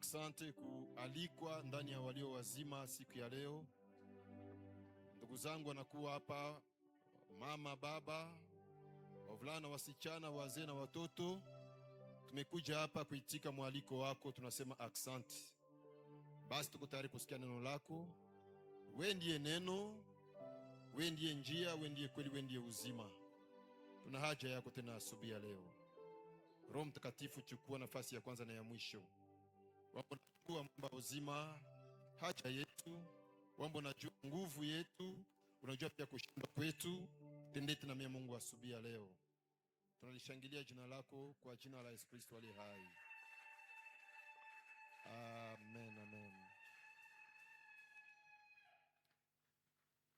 Asante kualikwa ndani ya walio wazima siku ya leo. Ndugu zangu wanakuwa hapa, mama, baba, wavulana, wasichana, wazee na watoto. Tumekuja hapa kuitika mwaliko wako, tunasema asante. Basi tuko tayari kusikia neno lako. Wewe ndiye neno, wewe ndiye njia, wewe ndiye kweli, wewe ndiye uzima. Tuna haja yako tena asubuhi ya leo. Roho Mtakatifu, chukua nafasi ya kwanza na ya mwisho. Wambo najua mambo uzima, haja yetu. Wambo najua nguvu yetu, unajua pia kushinda kwetu. Tendete na mimi Mungu asubuhi ya leo. Tunalishangilia jina lako kwa jina la Yesu Kristo aliye hai. Amen, amen.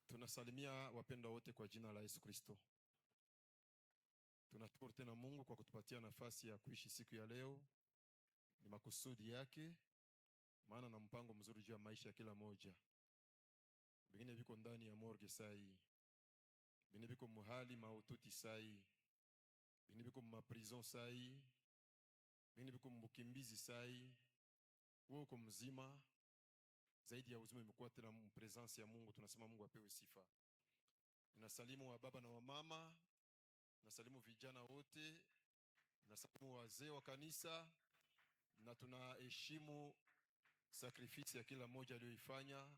Tunasalimia wapendwa wote kwa jina la Yesu Kristo. Tunashukuru tena Mungu kwa kutupatia nafasi ya kuishi siku ya leo. Ni makusudi yake, maana na mpango mzuri juu ya maisha ya kila moja. Bengine biko ndani ya morgue sai, bengine biko muhali maututi sai, bengine biko mu prison sai, bengine biko mbukimbizi sai. Wewe uko mzima, zaidi ya uzima imekuwa tena presence ya Mungu. Tunasema Mungu apewe sifa. Ninasalimu wa baba na wa mama, nasalimu vijana wote, nasalimu wazee wa kanisa, na tunaheshimu sacrifice ya kila mmoja aliyoifanya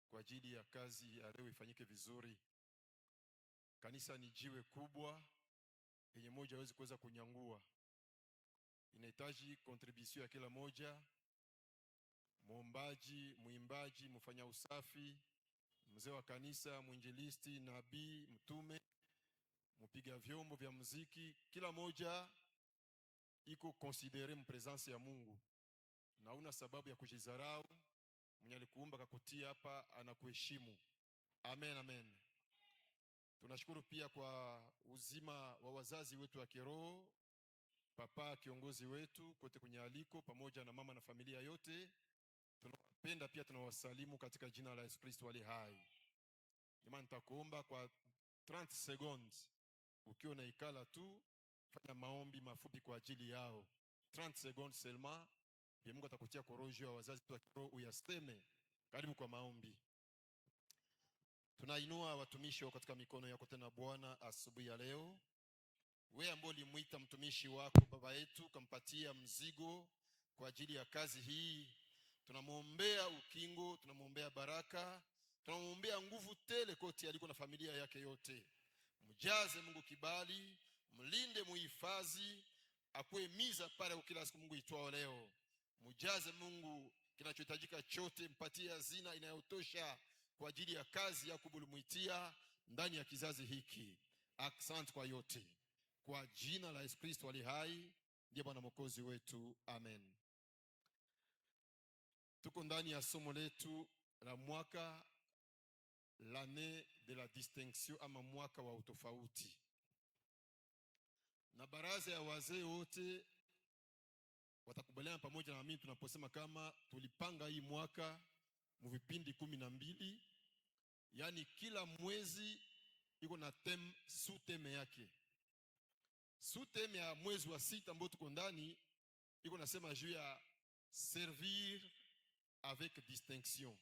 kwa ajili ya kazi ya leo ifanyike vizuri. Kanisa ni jiwe kubwa yenye moja hawezi kuweza kunyangua. Inahitaji contribution ya kila moja: muombaji, muimbaji, mfanya usafi, mzee wa kanisa, mwinjilisti, nabii, mtume, mpiga vyombo vya muziki. Kila moja iko considéré mpresence ya Mungu, na una sababu ya kujizarau. Mwenye alikuumba kakutia hapa anakuheshimu. Amen, amen. Tunashukuru pia kwa uzima wa wazazi wetu wa kiroho, papa kiongozi wetu kote kwenye aliko, pamoja na mama na familia yote. Tunawapenda pia, tunawasalimu katika jina la Yesu Kristo aliye hai. Jamani, nitakuomba kwa 30 seconds, ukiwa unaikala tu, fanya maombi mafupi kwa ajili yao. 30 seconds seulement. Mungu atakutia korojo wa wazazi wa kiroho uyaseme. Karibu kwa maombi. Tunainua watumishi wako katika mikono yako tena Bwana asubuhi ya leo. Wewe ambaye ulimuita mtumishi wako baba yetu, kampatia mzigo kwa ajili ya kazi hii, tunamuombea ukingo, tunamuombea baraka, tunamuombea nguvu tele kote aliko na familia yake yote. Mjaze Mungu kibali, mlinde, muhifadhi, akuwe miza pale kila siku Mungu itwao leo. Mjaze Mungu kinachohitajika chote, mpatie hazina inayotosha kwa ajili ya kazi ya kubulumuitia ndani ya kizazi hiki. Asante kwa yote, kwa jina la Yesu Kristo aliye hai, ndiye Bwana Mwokozi wetu. Amen. Tuko ndani ya somo letu la mwaka, l'année de la distinction, ama mwaka wa utofauti. Na baraza ya wazee wote watakubaliana pamoja na mimi tunaposema kama tulipanga hii mwaka mvipindi 12, yani kila mwezi iko na theme, sous-theme yake. Sous-theme ya mwezi wa 6 ambao tuko ndani iko nasema juu ya servir avec distinction,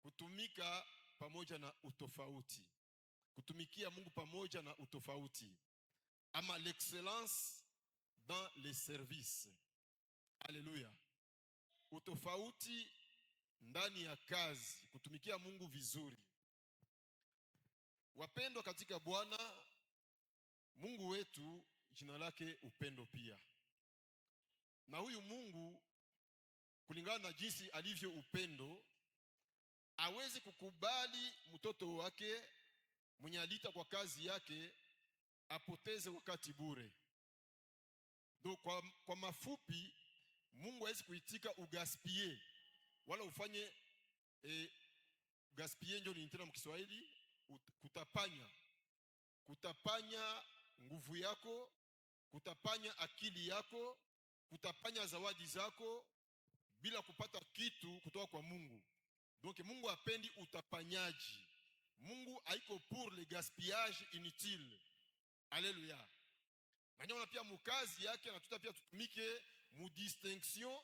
kutumika pamoja na utofauti, kutumikia Mungu pamoja na utofauti, ama l'excellence dans les services. Alléluia. Utofauti ndani ya kazi, kutumikia Mungu vizuri. Wapendwa katika Bwana, Mungu wetu jina lake upendo pia. Na huyu Mungu kulingana na jinsi alivyo upendo, hawezi kukubali mtoto wake mwenye alita kwa kazi yake apoteze wakati bure. Kwa mafupi, Mungu hawezi kuitika ugaspie wala ufanye gaspie, ndio ni tena mkiswahili kutapanya nguvu yako, kutapanya akili yako, kutapanya zawadi zako bila kupata kitu kutoka kwa Mungu. Donc Mungu hapendi utapanyaji. Mungu haiko pour le gaspillage inutile. Alléluia. Na pia mkazi yake anatuta pia tutumike mu distinction,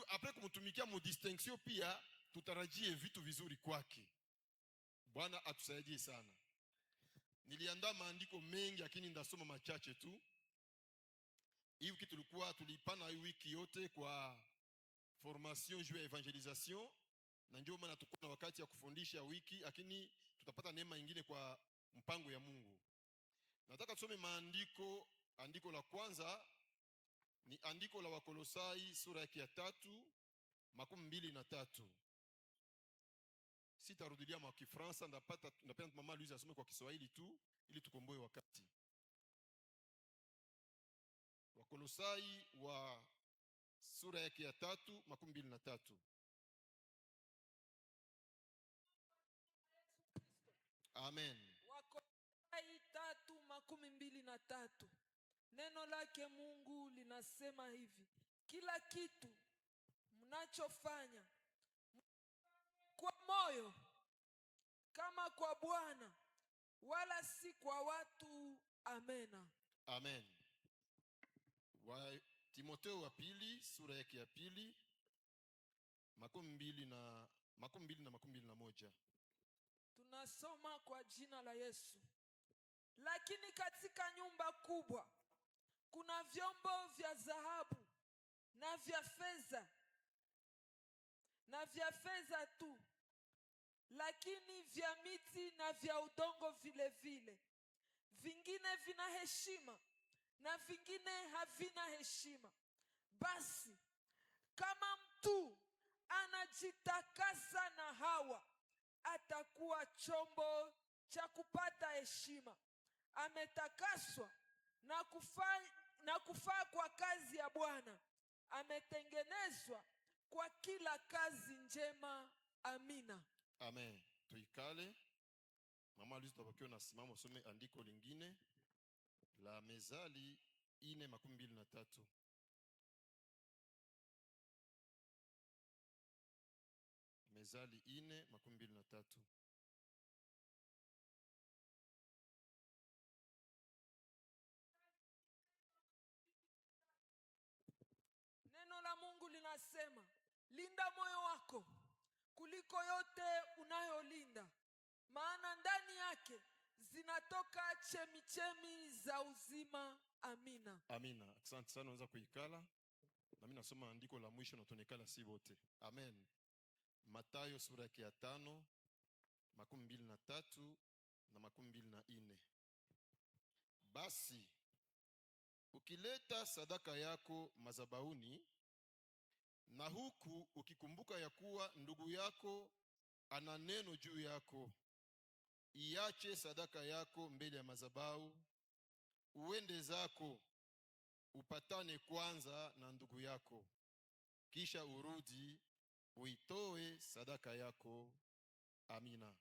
après kumtumikia mu distinction pia tutarajie vitu vizuri kwake. Bwana atusaidie sana. Niliandaa maandiko mengi lakini ndasoma machache tu. Hii wiki tulipana hii wiki yote kwa formation juu ya evangelisation, na ndio maana tuko na wakati ya kufundisha wiki, lakini tutapata neema nyingine kwa mpango ya Mungu. Nataka tusome maandiko. Andiko la kwanza ni andiko la Wakolosai sura ya 3:23. Sitarudilia kwa Kifaransa, ndapenda mama Louise asome kwa Kiswahili tu ili tukomboe wakati. Wakolosai wa sura ya 3:23. Amen. Wakolosai 3:23. Neno lake Mungu linasema hivi: kila kitu mnachofanya kwa moyo kama kwa Bwana wala si kwa watu. Amena. Amen. Wa Timotheo wa pili sura yake ya 2:20-21. Tunasoma kwa jina la Yesu. Lakini katika nyumba kubwa kuna vyombo vya dhahabu na vya fedha tu, lakini vya miti na vya udongo vile vile. Vingine vina heshima na vingine havina heshima. Basi kama mtu anajitakasa na hawa, atakuwa chombo cha kupata heshima, ametakaswa na kufaa kwa kazi ya Bwana, ametengenezwa kwa kila kazi njema. Amina. Amen. Tuikale. Mama Luzi tutabakiwa na simama usome andiko lingine la Mezali 4:23. Mezali 4:23. Neno la Mungu linasema, linda moyo wako kuliko yote unayolinda, maana ndani yake zinatoka chemichemi za uzima. Amina. Amina. Asante sana, unaweza kuikala. Na mimi nasoma andiko la mwisho na tunekala si wote. Amen. Mathayo sura ya 5:23-24. Basi ukileta sadaka yako madhabahuni, na huku ukikumbuka ya kuwa ndugu yako ana neno juu yako, iache sadaka yako mbele ya madhabahu, uende zako, upatane kwanza na ndugu yako, kisha urudi uitoe sadaka yako. Amina.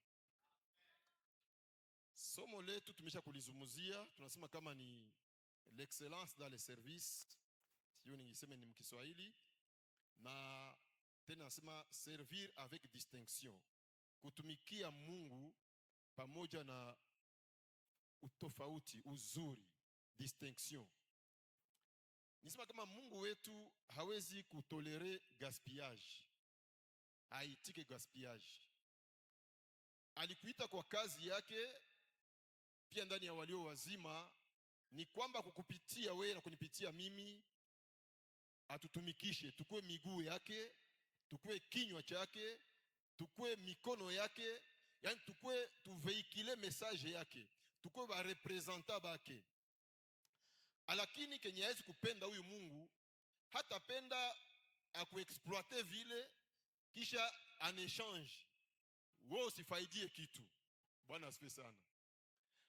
Somo letu tumesha kulizungumzia, tunasema kama ni l'excellence dans le service, sio ningiseme ni mkiswahili, na tena nasema servir avec distinction, kutumikia Mungu pamoja na utofauti, uzuri, distinction. Nisema kama Mungu wetu hawezi kutolere gaspillage, haitike gaspillage. Alikuita kwa kazi yake, pia ndani ya walio wazima, ni kwamba kukupitia wewe na kunipitia mimi atutumikishe, tukue miguu yake, tukue kinywa chake, tukue mikono yake, yani tukue tuveikile message yake, tukue ba representa bake. Alakini kenye hawezi kupenda huyu Mungu, hatapenda akuexploite vile kisha en échange wewe usifaidie kitu. Bwana asifiwe sana.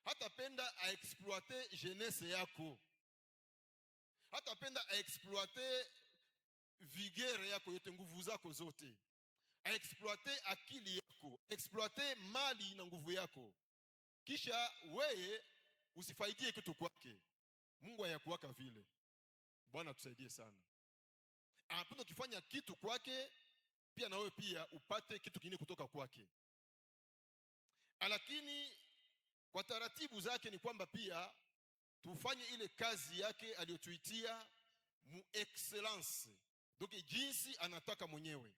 Hatapenda aexploite jeunesse yako, hatapenda aexploite vigere yako yote, nguvu zako zote, aexploite akili yako, exploite mali na nguvu yako, kisha wewe usifaidie kitu kwake. Mungu hayakuwaka vile. Bwana tusaidie sana. Anapenda kufanya kitu kwake, pia na wewe pia upate kitu kingine kutoka kwake. Lakini kwa taratibu zake ni kwamba pia tufanye ile kazi yake aliyotuitia mu excellence, donc jinsi anataka mwenyewe.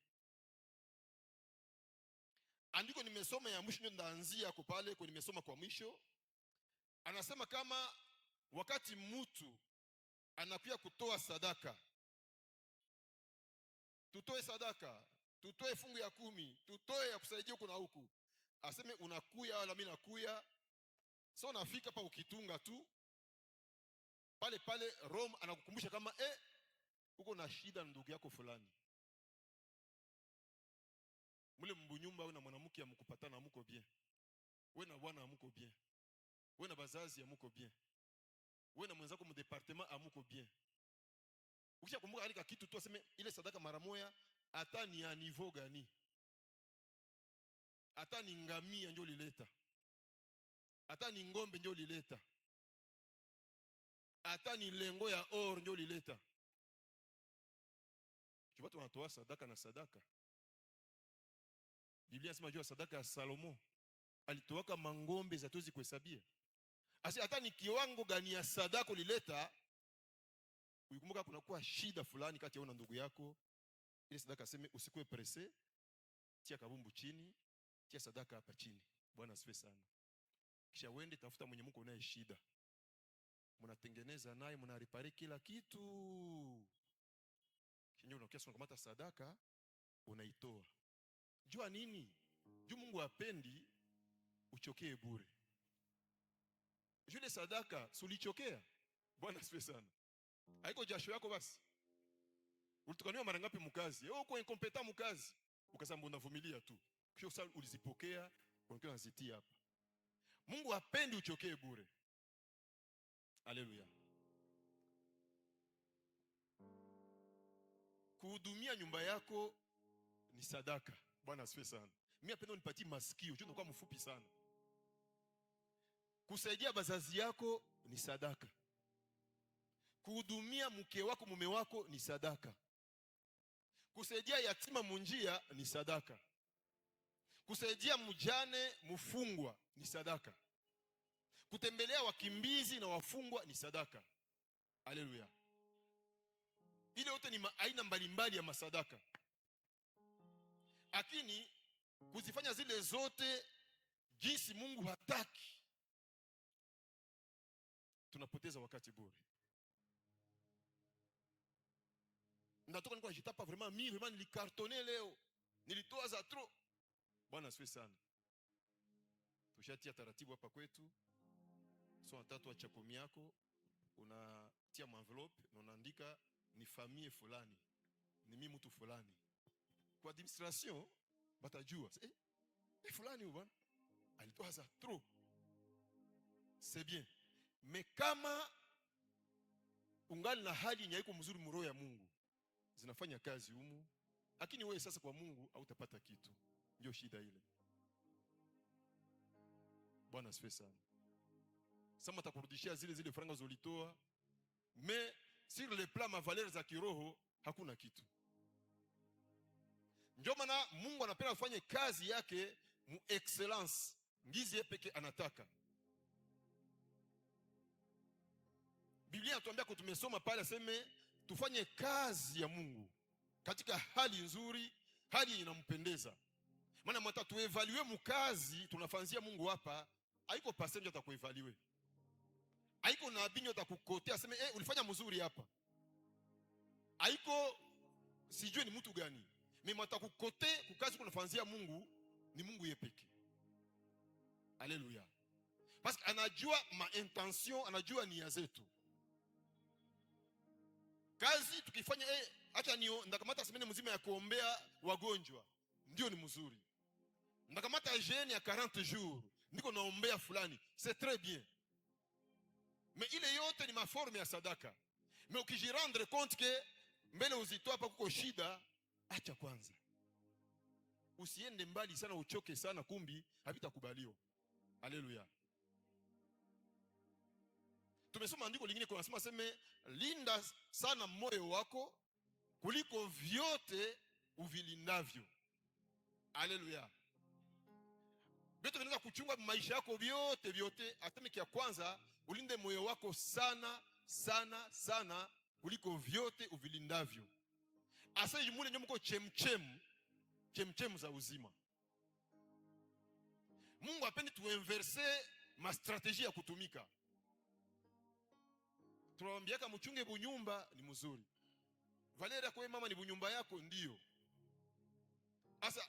Andiko nimesoma ya mwisho, ndio ndaanzia hapo pale kwa nimesoma kwa mwisho. Anasema kama wakati mtu anakuja kutoa sadaka, tutoe sadaka, tutoe fungu ya 10, tutoe ya kusaidia huko na huku. Aseme unakuya wala mimi nakuya. Sio unafika hapa ukitunga tu. Pale pale Rome anakukumbusha kama uko na shida na ndugu yako fulani. Mule mbunyumba wewe na mwanamke amkupatana mko bien. Wewe na bwana amuko bien. Wewe na bazazi amuko bien. Wewe na mwenzako mu departement amuko bien. Ukisha kumbuka alika kitu tu aseme ile sadaka mara moja hata ni ya niveau gani? Hata ni ngamia ndio lileta. Hata ni ngombe ndio lileta. Hata ni lengo ya or ndio lileta. Watu wanatoa sadaka na sadaka. Biblia inasema jua sadaka ya Salomo alitoaka mangombe za tozi kuhesabia. Asi hata ni kiwango gani ya sadaka lileta, ukikumbuka kuna kuwa shida fulani kati yako na ndugu yako, ile sadaka aseme usikue presse, tia kabumbu chini, tia sadaka hapa chini. Bwana asifiwe sana. Kisha uende tafuta mwenye mko naye shida. Mnatengeneza naye, mnaripare kila kitu. Kinyo unakiasi unakamata sadaka unaitoa. Jua nini? Juu Mungu hapendi uchokee bure. Jule sadaka sulichokea. Bwana asifiwe sana. Haiko jasho yako basi. Ulitukaniwa mara ngapi mkazi? Uko incompetent mkazi. Ukasema unavumilia tu. Kisha sasa ulizipokea, unakuwa unazitia hapa. Mungu hapendi uchokee bure. Haleluya. Kuhudumia nyumba yako ni sadaka. Bwana asifiwe sana. Mimi napenda unipatie masikio, unajua unakuwa mfupi sana. Kusaidia bazazi yako ni sadaka. Kuhudumia mke wako mume wako ni sadaka. Kusaidia yatima munjia ni sadaka. Kusaidia mjane mfungwa ni sadaka. Kutembelea wakimbizi na wafungwa ni sadaka. Haleluya. Ile yote ni aina mbalimbali ya masadaka. Lakini kuzifanya zile zote jinsi Mungu hataki, tunapoteza wakati bure. Natoka nilikuwa jitapa vraiment nilikartone leo. Nilitoa za trop. Bwana asifiwe sana. Tushatia taratibu hapa kwetu. So natatu acha komi yako, unatia envelope na unaandika ni famille fulani. Ni mimi mtu fulani. Kwa administration batajua fulani bwana alitoa za trop. C'est bien. Mais kama ungali na hali nyaiko mzuri mroho ya Mungu, zinafanya kazi humu. Lakini wewe sasa kwa Mungu hautapata kitu. Ndio shida ile. Bwana asifiwe sana. Sama atakurudishia zile faranga zolitoa, mais sur le plan ma valeur za kiroho hakuna kitu. Ndio maana Mungu anapenda afanye kazi yake mu excellence. Ngizi peke anataka. Biblia inatuambia kwa tumesoma pale aseme tufanye kazi ya Mungu katika hali nzuri, hali inampendeza. Maana mwata tuevalue mukazi tunafanzia Mungu hapa, haiko passenger atakuevalue. Haiko nabii atakukotea aseme ulifanya mzuri hapa. Haiko sijue ni mtu gani. Mimi mtakukote kukazi kunafanzia Mungu ni Mungu yepeke. Haleluya. Parce que anajua ma intention, anajua nia zetu. Kazi tukifanya acha ndakamata semene mzima ya kuombea wagonjwa, ndio ni mzuri. Ndakamata jeune ya 40 jours, ndiko naombea fulani, c'est très bien. Mais ile yote ni maforme ya sadaka. Mais ukijirendre compte que mbele uzitoa hapa kuko shida, acha kwanza. Usiende mbali sana uchoke sana kumbi havitakubaliwa. Haleluya. Tumesoma andiko lingine kwa nasema seme linda sana moyo wako kuliko vyote uvilindavyo. Haleluya. Beto vinaweza kuchunga maisha yako vyote. Aseme kia kwanza ulinde moyo wako sana sana sana kuliko vyote uvilindavyo. Asa mule ndio mko chemchemu za uzima. Mungu apendi tuinverse ma strategie ya kutumika. Tunawaambiaka mchunge bunyumba ni mzuri. Valera kwa mama ni bunyumba yako ndio. Asa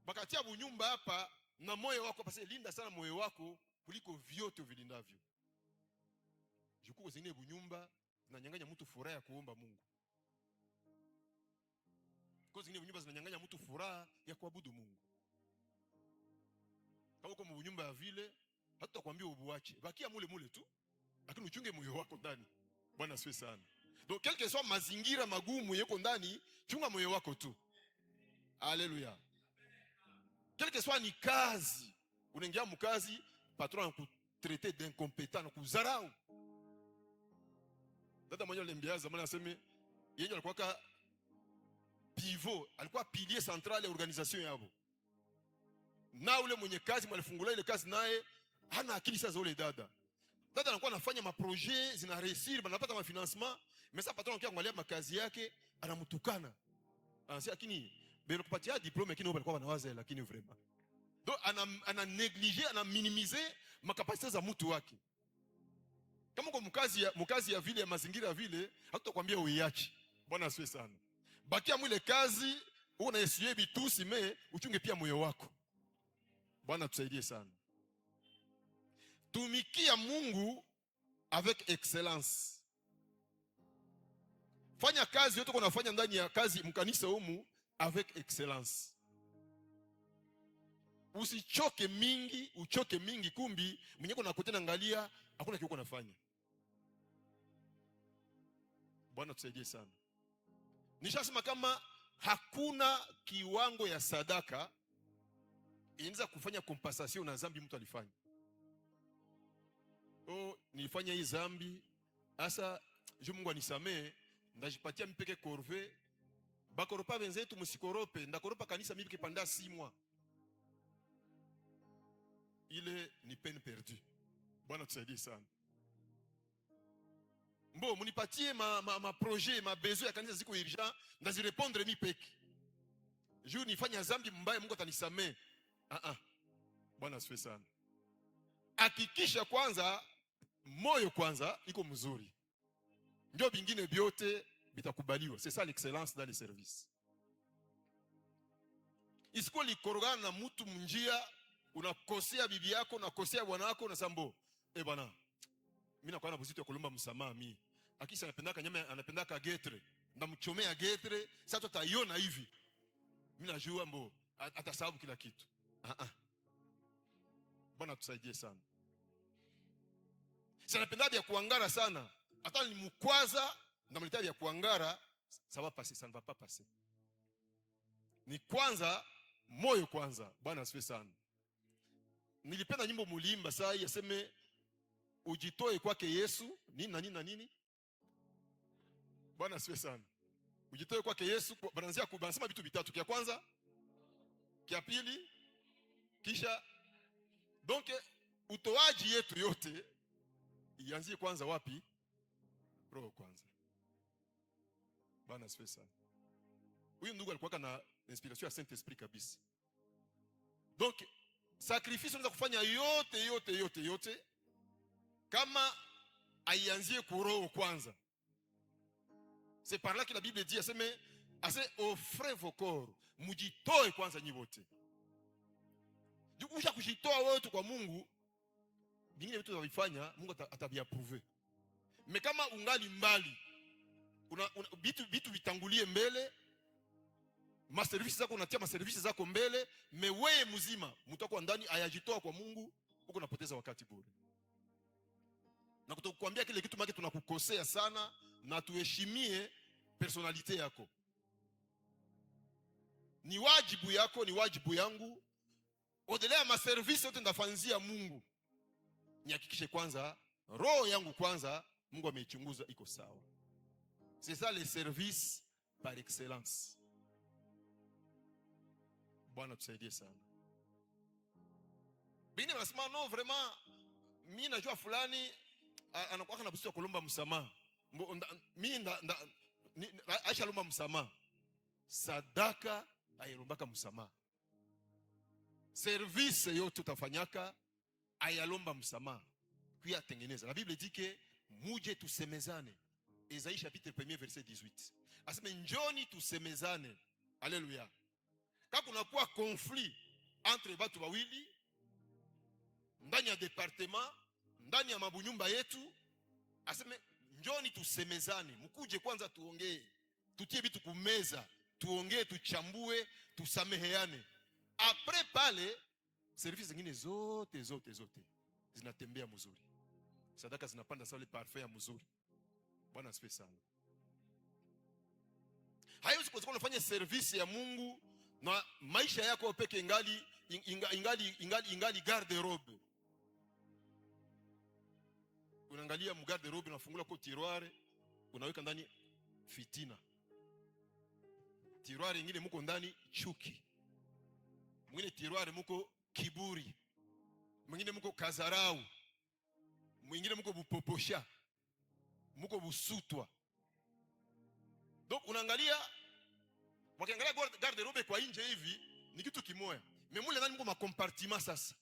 bakatia bunyumba hapa na moyo wako pasi linda sana moyo wako kuliko vyote uvilindavyo. Jukuko zingine bunyumba zinanyang'anya mtu furaha ya kuomba Mungu. Kwa zingine bunyumba zinanyang'anya mtu furaha ya kuabudu Mungu. Kama uko bunyumba ya vile hatutakwambia ubuache. Bakia mule tu. Lakini uchunge moyo wako ndani. Bwana asifiwe sana. Donc quel que soit mazingira magumu yako ndani, chunga moyo wako tu. Haleluya. Quel que soit ni kazi, unaingia mkazi, patron anakutraiter d'incompétent na kuzarau. Dada mmoja aliniambia zamani aseme yeye alikuwa pivot, alikuwa pilier central ya organisation yao. Na ule mwenye kazi mwalifungula ile kazi naye hana akili sasa ule dada. Dada anakuwa anafanya ma projet zina réussir, banapata ma financement, mais ça patron anaangalia makazi yake anamtukana. Anasema lakini bado kupatia diplome lakini alikuwa anawaza lakini vraiment. Donc ana négliger, ana minimiser makapasite za mtu wake. Kama uko mkazi ya vile ya mazingira vile, hatutakwambia uiache. Bwana asifiwe sana. Bakia mwile kazi, una essuyer bitusi mais uchunge pia moyo wako. Bwana tusaidie sana. Tumikia Mungu avec excellence. Fanya kazi yote unafanya ndani ya kazi mkanisa humu avec excellence. Usichoke mingi, uchoke mingi kumbi mwenyeko nakutana angalia hakuna kitu unafanya. Bwana tusaidie sana. Nishasema kama hakuna kiwango ya sadaka inaweza kufanya compensation na dhambi mtu alifanya. Nilifanya hii dhambi, asa Mungu anisamee, ndajipatia mpeke corvée. Bakoropa wenzetu msikorope, ndakoropa kanisa mimi kipanda 6 mois. Ile ni peine perdue. Bwana tusaidie sana. Mbo munipatie ma projet, ma besoin ya kanisa ziko urgent, ndazirepondre mi peke. Juu nifanya dhambi mbaya Mungu atanisamee. Bwana asifiwe sana. Hakikisha kwanza moyo kwanza iko mzuri. Ndio vingine vyote bitakubaliwa. C'est ça l'excellence dans les services. Isiko likorogana na mtu mnjia, unakosea bibi yako, unakosea bwana wako, unasambo. Bwana, mimi nakuwa na buzito ya kulomba msamaha mimi. Akisha anapendaka nyama, anapendaka getre. Ndamchomea getre, sasa tutaiona hivi. Mimi najua mbo atasababu kila kitu. Bwana tusaidie sana. Sasa napenda ya kuangara sana. Hata ni mkwaza ndamletea ya kuangara, ça va passer, ça ne va pas passer. Ni kwanza moyo kwanza. Bwana asifiwe sana. Nilipenda nyimbo mulimba saa hii yaseme ujitoe kwake Yesu, nini na nini na nini. Bwana asifiwe sana. Ujitoe kwake Yesu, bananzia kubanasema vitu vitatu. Kia kwanza, kia pili, kisha donc utoaji yetu yote ianzie kwanza wapi? Roho kwanza. Bwana asifiwe sana. Huyu ndugu alikuwa na inspiration ya Saint Esprit kabisa. Donc sacrifice unaweza kufanya yote kama aianzie ku roho kwanza. C'est par là que la Bible dit assez offrez vos corps, mujitoe kwanza nyi wote. Ukisha kujitoa wote kwa Mungu, vingine vitu unavifanya Mungu ataviapprove. Mais kama ungali mbali, vitu vitangulie mbele, ma services zako unatia ma services zako mbele, mais wewe mzima mtu wako ndani ayajitoa kwa Mungu, uko unapoteza wakati bure. Na kutokuambia kile kitu maki tunakukosea sana, na tuheshimie personalite yako. Ni wajibu yako, ni wajibu yangu. Odelea ma service yote ndafanzia Mungu. Nihakikishe kwanza roho yangu kwanza Mungu ameichunguza iko sawa. C'est ça les services par excellence. Bwana tusaidie sana. Bingine wanasema no vraiment mimi najua fulani anakuwa na busu ya kulomba msamaha. Aisha lomba msamaha. Sadaka ailombaka msamaha. Service yote utafanyaka ayalomba msamaha. Kuya tengeneza. La Bible dit que muje tusemezane. Esaïe chapitre 1 verset 18. Aseme njoni tusemezane. Alléluia. Kama kunakuwa conflit entre watu wawili ndani ya departement, ndani ya mabunyumba yetu, aseme njoni tusemezane, mkuje kwanza tuongee, tutie vitu kumeza, tuongee, tuchambue, tusameheane. Après pale service zingine zote zinatembea mzuri. Sadaka zinapanda sawa, ile parfait ya mzuri. Bwana asifiwe sana. Hayo siku zote unafanya service ya Mungu na maisha yako peke ingali garde robe. Unaangalia mu garde robe, unafungula kwa tiroire, unaweka ndani fitina. Tiroire nyingine muko ndani chuki. Mwingine tiroire muko kiburi. Mwingine muko kazarau. Mwingine muko bupoposha. Muko busutwa. Donc unaangalia, wakiangalia garde robe kwa nje hivi ni kitu kimoya. Memule ndani muko makompartima sasa.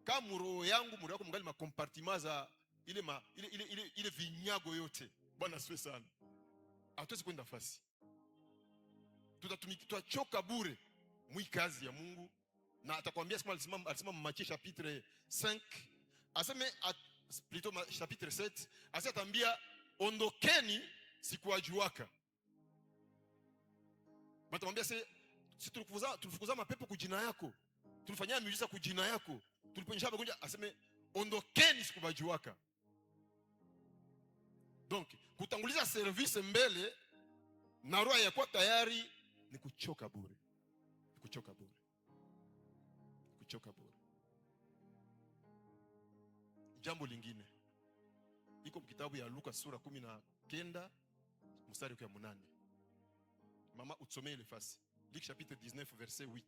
Kama muro yako mngali makompartima za ile vinyago yote. Bwana asifiwe sana. Hatuwezi kwenda fasi. Tutachoka bure mwi kazi ya Mungu. Na atakwambia alisema Matthieu chapitre 5, aseme plutôt chapitre 7, asema atambia ondokeni sikuwajuaka. Batamwambia si tulifukuza mapepo kwa jina yako, tulifanyia miujiza kwa jina yako, tuliponyesha magonjwa, aseme ondokeni sikuwajuaka. Donc kutanguliza service mbele na roho ya kwa tayari ni kuchoka bure. Kuchoka bure. Jambo lingine iko kitabu ya Luka sura 19 mstari wa 8. Mama utsomee ile fasi. Luc chapitre 19 verset 8.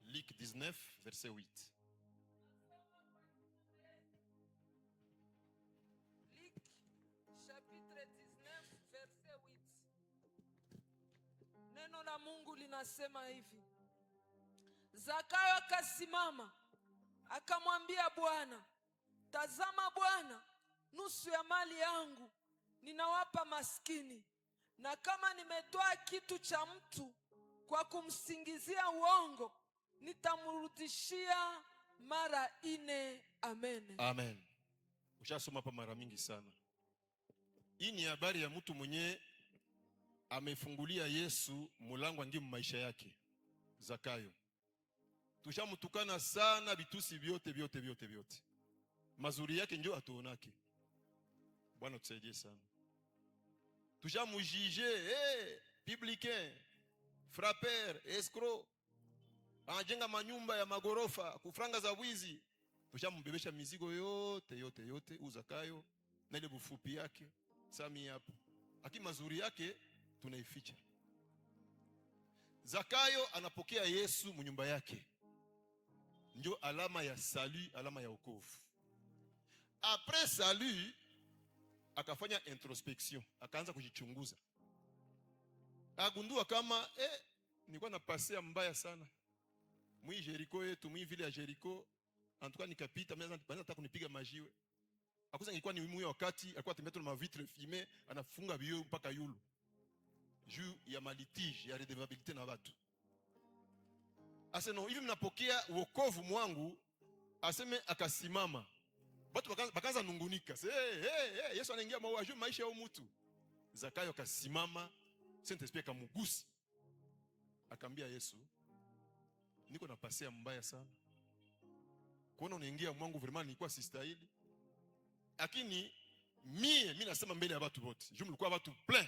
Luc 19 verset 8. Luc chapitre 19 verset 8. Neno la Mungu linasema hivi: Zakayo akasimama akamwambia Bwana, tazama Bwana, nusu ya mali yangu ninawapa maskini, na kama nimetoa kitu cha mtu kwa kumsingizia uongo, nitamrudishia mara 4. Amen. Amen. Ushasoma hapa mara mingi sana. Hii ni habari ya mtu mwenye amefungulia Yesu mulango angimu maisha yake. Zakayo. Tushamtukana sana bitusi vyote. Mazuri yake ndio atuonake. Bwana tusaidie sana. Tushamujije, publicain, frappeur, escroc. Anajenga manyumba ya magorofa, kufranga za wizi. Tushambebesha mizigo yote Zakayo na ile bufupi yake. Sami hapo. Lakini mazuri yake tunaificha. Zakayo anapokea Yesu mnyumba yake. Ndio alama ya salut, alama ya wokovu. Après salut akafanya introspection, akaanza kujichunguza. Agundua kama nilikuwa napasea mbaya sana. Mwi Jericho yetu, mwi vile ya Jericho, antuka nikapita, mimi nataka kunipiga majiwe. Akuza nilikuwa ni mwi wakati alikuwa atembea na mavitre fumée, anafunga bio mpaka yulu. Juu ya malitige, ya redevabilité na watu. Aseno hivi mnapokea wokovu mwangu, aseme akasimama. Watu bakaanza nungunika. Yesu anaingia mauaji maisha ya mtu. Zakayo akasimama, Saint-Esprit akamugusa. Akaambia Yesu, niko napasea mbaya sana. Kuona unaingia mwangu vraiment nilikuwa sistahili. Lakini mimi nasema mbele ya watu wote. Juu mlikuwa watu plein.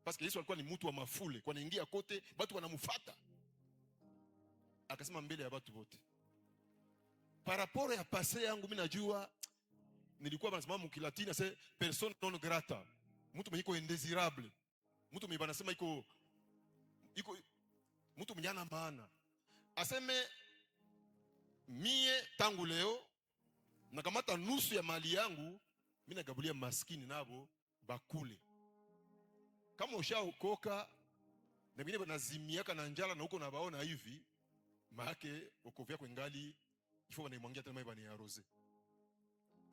Parce que Yesu alikuwa ni mtu wa mafule, kwa anaingia kote, watu wanamfuata. Akasema mbele ya watu wote, par rapport ya passé yangu mimi najua nilikuwa banasema mukilatini c'est personne non grata, mtu mwenye iko indesirable, mtu mwenye banasema iko mtu mwenye ana maana. Aseme mie tangu leo nakamata nusu ya mali yangu, mimi nagabulia maskini nabo bakule. Kama ushaokoka na mimi nazimiaka na njala na huko nabaona hivi, maake wokovu yako ingali ifo wanaimwangia tena bani ya rose.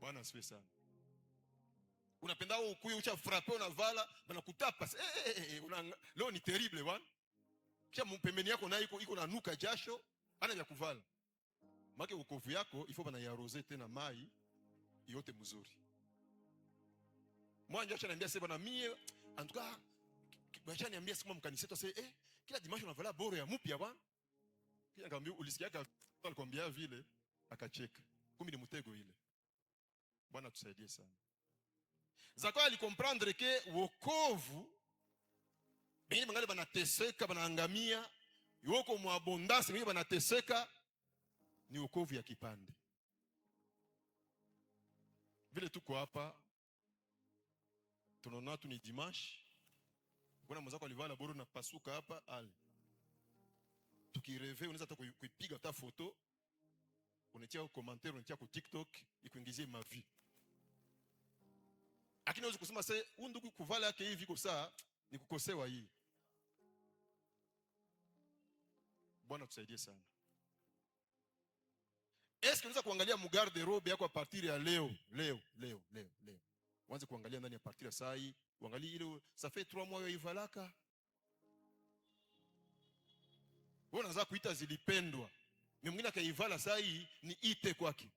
Bwana asifiwe sana. Unapenda ukuye ucha frappe unavala bana kutapa. Leo ni terrible bwana. Kisha mpembeni yako na iko na nuka jasho, ana vya kuvala. Maake wokovu yako ifo bana ya rose tena mai yote mzuri. Mwanja acha niambia sasa bana mie en tout cas bacha niambia siku mkanisa tu sasa kila dimanche unavala boro ya mpya bwana. Kisha nikamwambia ulisikia alikwambia vile akacheka. Kumbe ni mtego ile. Bwana tusaidie sana. Zakayo alikomprendre ke wokovu bengine bangali banateseka banaangamia, yoko mu abondance bengine banateseka ni wokovu ya kipande. Vile tuko hapa tunaona tu ni dimanche, kuna mzako alivala boro na pasuka hapa ale. Tukireve unaweza hata kuipiga hata photo, unatia au commentaire, unatia ku TikTok ikuingizie ma vie. Lakini unaweza kusema sasa huyu ndugu kuvala yake hivi kwa saa ni kukosewa hii. Bwana tusaidie sana. Est-ce que unaweza kuangalia mu garde robe yako a partir ya leo? Uanze kuangalia ndani ya partir ya saa hii, uangalie ile ça fait 3 mois yoivalaka. Wewe unaanza kuita zilipendwa. Mwingine akaivala saa hii ni ite kwake.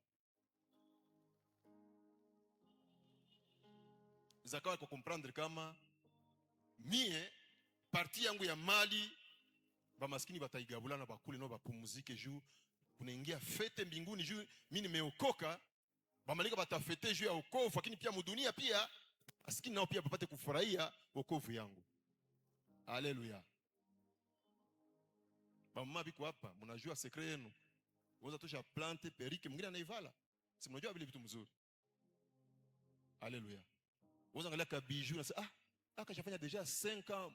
Zakayo kwa comprendre kama mie parti yangu ya mali ba maskini bataigabulana bakule no bapumzike juu kunaingia fete mbinguni juu mimi nimeokoka, ba malika batafete juu ya wokovu, lakini pia mudunia pia maskini nao pia bapate kufurahia wokovu yangu. Haleluya. Ba mama biko hapa mnajua secret yenu. Unaweza tosha plante perike mwingine anaivala. Si mnajua vile vitu mzuri. Haleluya. Unaweza angalia ka bijou na sasa akashafanya deja 5 ans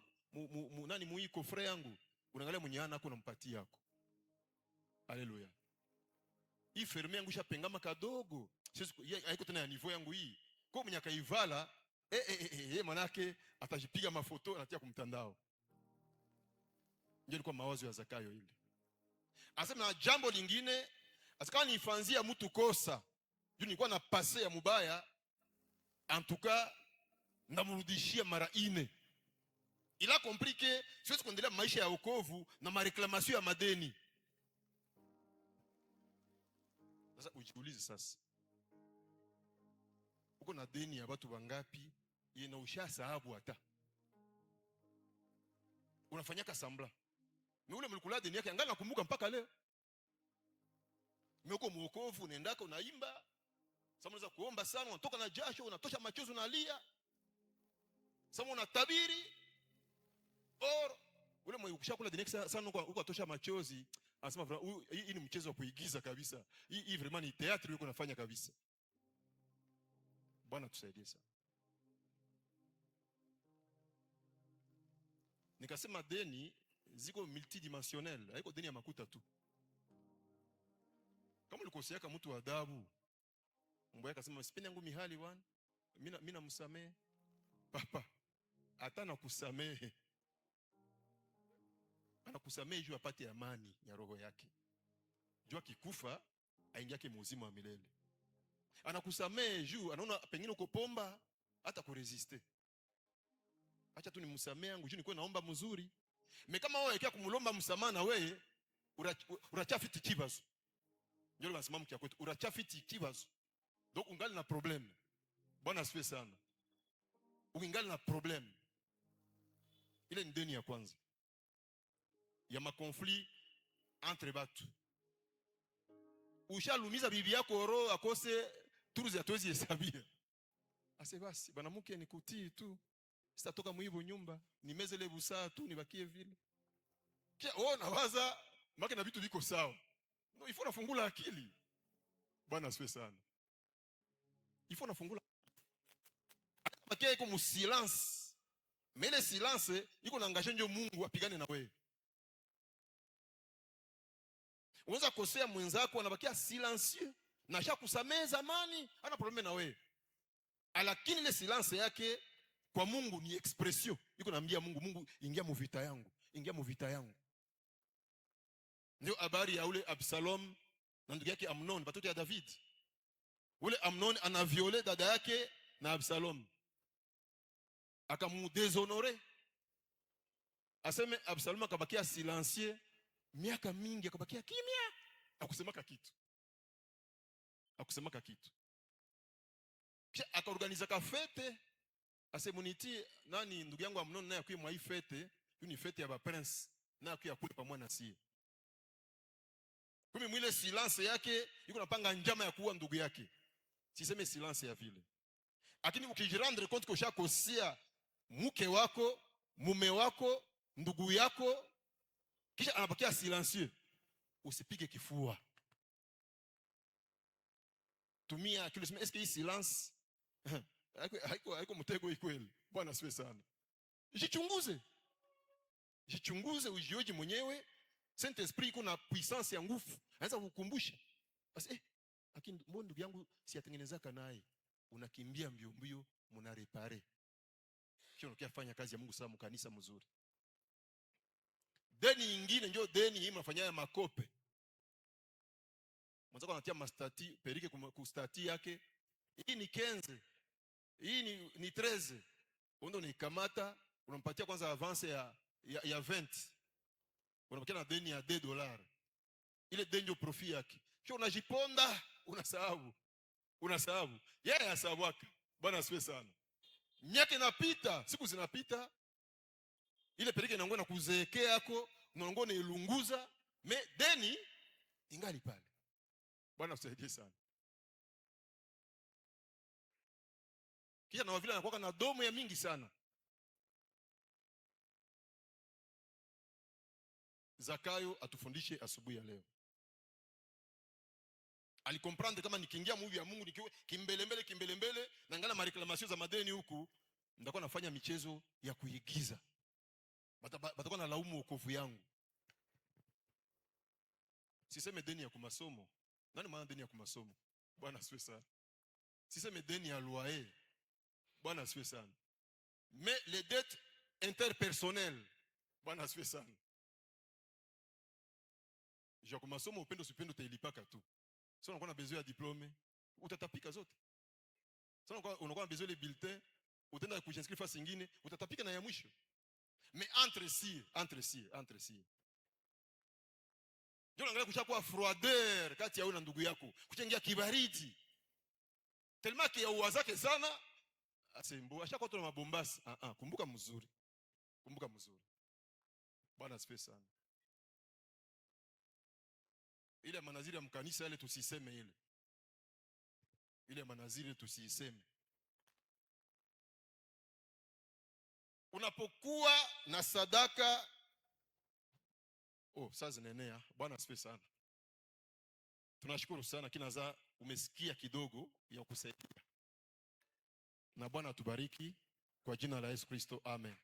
nani muiko frère yangu. Unaangalia mwenye ana yako unampatia yako. Haleluya. Hii ferme yangu shapengama kadogo. Sisi haiko tena ya niveau yangu hii. Kwa mwenye akaivala manake atajipiga mafoto anatia kumtandao. Ndio ilikuwa mawazo ya Zakayo ile. Asema na jambo lingine, asikawa nifanzia mtu kosa. Juu nilikuwa na pase ya mubaya, en tout cas ndamrudishia mara 4. Ila komplike siwezi kuendelea maisha ya wokovu na mareklamation ya madeni. Sasa ujiulize sasa. Uko na deni ya watu wangapi yena ushasahabu hata. Unafanyaka sambla. Ni ule mlikula deni yake angali nakumbuka mpaka leo. Mimi uko mwokovu unaendaka unaimba. Sasa unaweza kuomba sana, unatoka na jasho, unatosha machozi unalia. Sasa unatabiri ule mwe ukishakula deni yake sana uko atosha machozi, anasema hii ni mchezo wa kuigiza kabisa. Hii vraiment ni theatre yuko nafanya kabisa. Bwana tusaidie sana. Nikasema deni ziko multidimensionnel, haiko deni ya makuta tu. Kama ulikoseaka mtu wa adabu, mbaya akasema sipendi yangu mihali wana, mimi namsamehe. Papa, hata nakusamehe. Anakusamehe juu apate amani ya roho yake. Juu akikufa aingiake muzima wa milele. Anakusamehe juu anaona pengine uko pomba hata kuresiste. Acha tu nimsamehe yangu juu nilikuwa naomba mzuri. Me kama wewe kia kumlomba msamaha na wewe urachafiti kibazo. Ndio wanasema mkia kwetu urachafiti kibazo. Donc ungali na problem. Bwana asifiwe sana. Ungali na problem. Ile ni deni ya kwanza. Ya makonflit entre batu. Ushalumiza bibi yako roho akose turuzi atoezi hesabia. Ase basi bana mke nikutii tu. Sitatoka muibo nyumba, nimeze le busaa tu nibakie vile. Kia nawaza make na vitu viko sawa. No, ifo nafungula akili. Bwana asifiwe sana. Ifo nafungula. Bakia iko mu silence. Mais le silence iko na engagé ndio Mungu apigane na wewe. Unaweza kosea mwenzako anabakia silencieux na shakusamehe zamani, hana probleme na wewe. Lakini ile silence yake kwa Mungu ni expression. Yuko naambia Mungu, Mungu ingia mu vita yangu, ingia mu vita yangu. Ndio habari ya ule Absalom na ndugu yake Amnon, batoto ya David. Ule Amnon ana violé dada yake na Absalom, akamudeshonore. Aseme Absalom akabakia silencieux miaka mingi, akabakia kimya, akusemaka kitu, akusemaka kitu. Kisha akaorganiza ka fete, asemuniti nani ndugu yangu Amnon naye akuye mwa hii fete, ni fete ya ba prince, na akuye kule pamoja na sie. Kumi mwile silence yake yuko napanga njama ya kuua ndugu yake. Siseme silence ya vile. Lakini ukijirendre compte ko shakosia mke wako, mume wako, ndugu yako, kisha anabakia silencieux, usipige kifua. Tumia akili, sema eske hii silence haiko mtego ikweli. Bwana asifiwe sana. Jichunguze. Jichunguze, ujioje mwenyewe. Saint Esprit iko na puissance ya nguvu. Anaweza kukukumbusha. Basi lakini mbona ndugu yangu siatengenezaka naye? Unakimbia mbio mbio, mna repare. Kisha unafanya kazi ya Mungu sana mkanisa mzuri. Deni nyingine ndio deni hii mnafanyia makope. Mwanzo anatia mastati perike ku stati yake. Hii ni 15. Hii ni 13. Undo ni kamata, unampatia kwanza avance ya 20. Unabakia na deni ya $2. Ile deni ndio profit yake. Kisha unajiponda, unasahau. Unasahau. Yeye asahauaka. Bwana asifiwe sana. Miaka inapita, siku zinapita. Ile perike inaongoa na kuzeekea yako, unaongoa na ilunguza, deni ingali pale. Bwana usaidie sana. Kisha na vile anakuwa na domo ya mingi sana. Zakayo atufundishe asubuhi ya leo. Alikomprendre kama nikiingia mwivi ya Mungu nikiwe kimbelembele na ngana mareklamation za madeni huku, nitakuwa nafanya michezo ya kuigiza. Batakuwa na laumu wokovu yangu. Siseme deni ya kumasomo. Nani maana deni ya kumasomo? Bwana asifiwe sana. Siseme deni ya loyer. Bwana asifiwe sana. Mais les dettes interpersonnelles. Bwana asifiwe sana. Je kumasomo upendo sipendo utailipaka tu. Sasa unakuwa na besoin ya diplome, utatapika zote. Sasa unakuwa na besoin de bulletin, utaenda kujinscrire fasi nyingine, utatapika na ya mwisho. Mais entre si. Ndio unaangalia kushakuwa froideur kati ya wewe na ndugu yako. Kuchangia kibaridi. Tellement que ya uwazake sana, asembo ashakuwa tu na mabombasi. Kumbuka mzuri. Kumbuka mzuri. Bwana asifiwe sana. Ile manaziri ya mkanisa ile tusiseme ile. Ile manaziri tusiseme. Unapokuwa na sadaka, sasa zinenea. Bwana asifiwe sana. Tunashukuru sana kinaza umesikia kidogo ya kusaidia. Na Bwana atubariki kwa jina la Yesu Kristo. Amen.